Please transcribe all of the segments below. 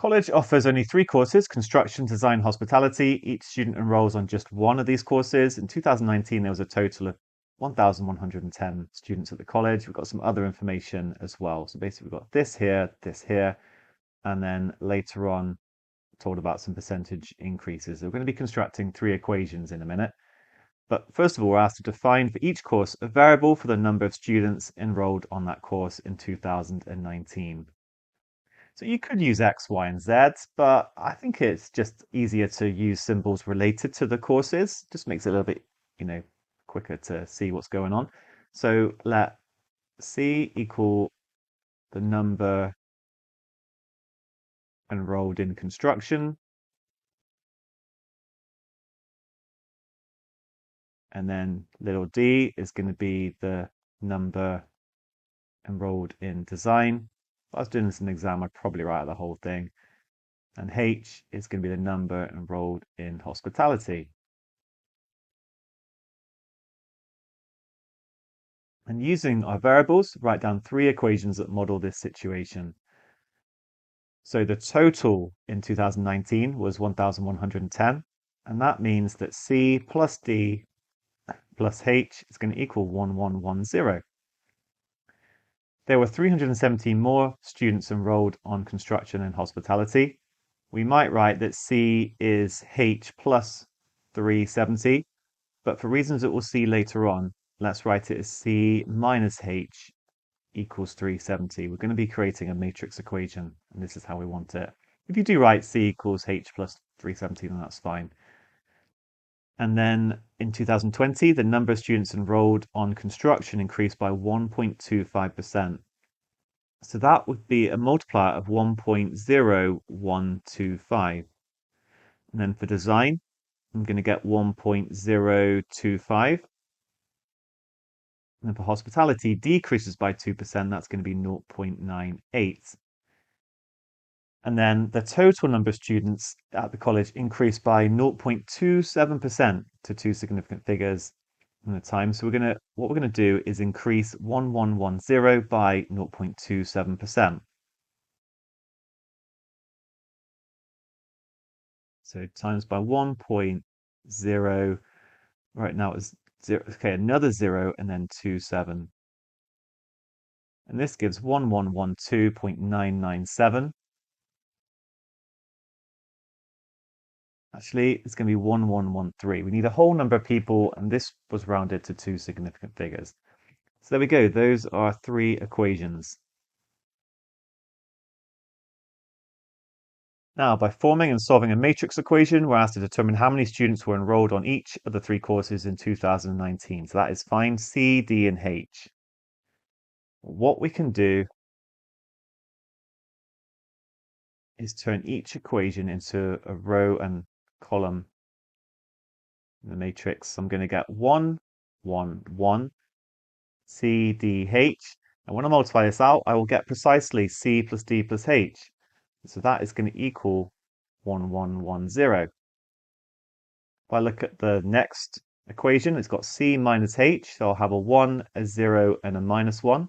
College offers only 3 courses: construction, design, hospitality. Each student enrolls on just one of these courses. In 2019, there was a total of 1,110 students at the college. We've got some other information as well. So basically, we've got this here, and then later on, told about some percentage increases. We're going to be constructing 3 equations in a minute. But first of all, we're asked to define for each course a variable for the number of students enrolled on that course in 2019. So you could use X, Y, and Z, but I think it's just easier to use symbols related to the courses. Just makes it a little bit, quicker to see what's going on. So let C equal the number enrolled in construction. And then little d is going to be the number enrolled in design. If I was doing this in an exam, I'd probably write out the whole thing. And H is going to be the number enrolled in hospitality. And using our variables, write down 3 equations that model this situation. So the total in 2019 was 1,110, and that means that C plus D plus H is going to equal 1110. There were 317 more students enrolled on construction and hospitality. We might write that C is H plus 370, but for reasons that we'll see later on, let's write it as C minus H equals 370. We're going to be creating a matrix equation, and this is how we want it. If you do write C equals H plus 370, then that's fine. And then in 2020, the number of students enrolled on construction increased by 1.25%. So that would be a multiplier of 1.0125. And then for design, I'm going to get 1.025. And then for hospitality, decreases by 2%. That's going to be 0.98. And then the total number of students at the college increased by 0.27% to 2 significant figures in the time. So what we're going to do is increase 1110 by 0.27%. So times by 1.0, right now it's 0, okay, another 0 and then 27. And this gives 1112.997. Actually, it's going to be 1113. We need a whole number of people, and this was rounded to 2 significant figures. So there we go. Those are 3 equations. Now, by forming and solving a matrix equation, we're asked to determine how many students were enrolled on each of the 3 courses in 2019. So that is find C, D, and H. What we can do is turn each equation into a row and column in the matrix. So I'm going to get 1, 1, 1, C, D, H. And when I multiply this out, I will get precisely C plus D plus H. So that is going to equal 1110. If I look at the next equation, it's got C minus H. So I'll have a 1, a 0, and a minus 1.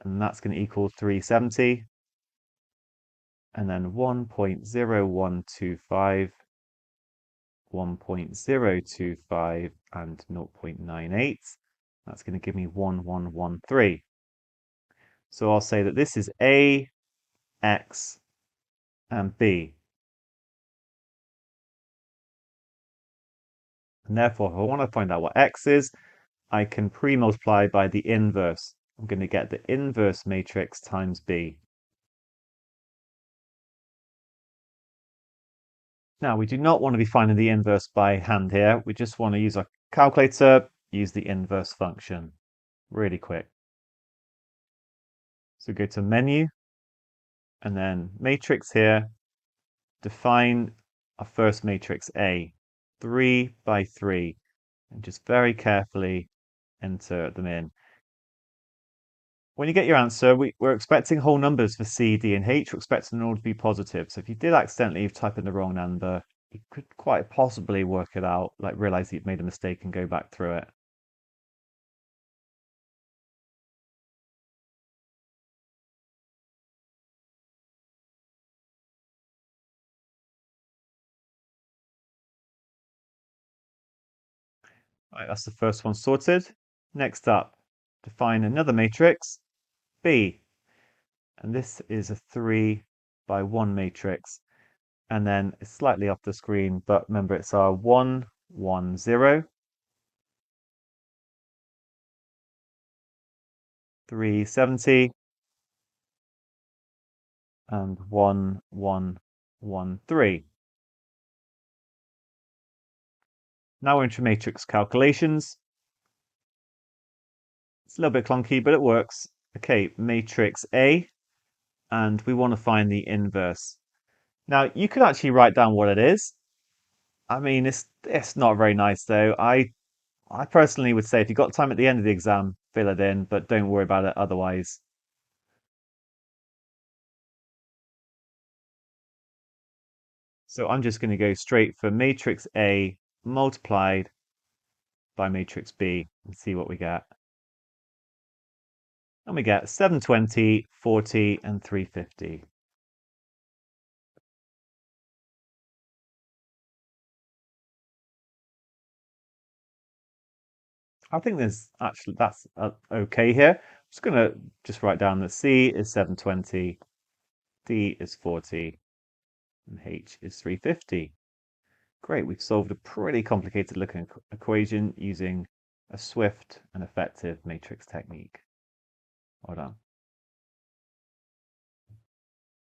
And that's going to equal 370. And then 1.0125, 1.025, and 0.98. That's going to give me 1113. So I'll say that this is A, X, and B. And therefore, if I want to find out what X is, I can pre-multiply by the inverse. I'm going to get the inverse matrix times B. Now, we do not want to be finding the inverse by hand here. We just want to use our calculator, use the inverse function. Really quick. So go to menu, and then matrix here. Define our first matrix A, 3 by 3, and just very carefully enter them in. When you get your answer, we're expecting whole numbers for C, D, and H. We're expecting them all to be positive. So if you did accidentally type in the wrong number, you could quite possibly work it out, like realize that you've made a mistake and go back through it. Right, that's the first one sorted. Next up, define another matrix, B. And this is a 3 by 1 matrix. And then it's slightly off the screen, but remember it's our 1, 1, 0, 370, and 1, 1, 1, 3. Now we're into matrix calculations. It's a little bit clunky, but it works. Okay, matrix A, and we want to find the inverse. Now, you could actually write down what it is. I mean, it's not very nice though. I personally would say if you've got time at the end of the exam, fill it in, but don't worry about it otherwise. So I'm just going to go straight for matrix A multiplied by matrix B and see what we get. And we get 720, 40, and 350. I think that's okay here. I'm just going to write down that C is 720, D is 40, and H is 350. Great, we've solved a pretty complicated looking equation using a swift and effective matrix technique. Well done.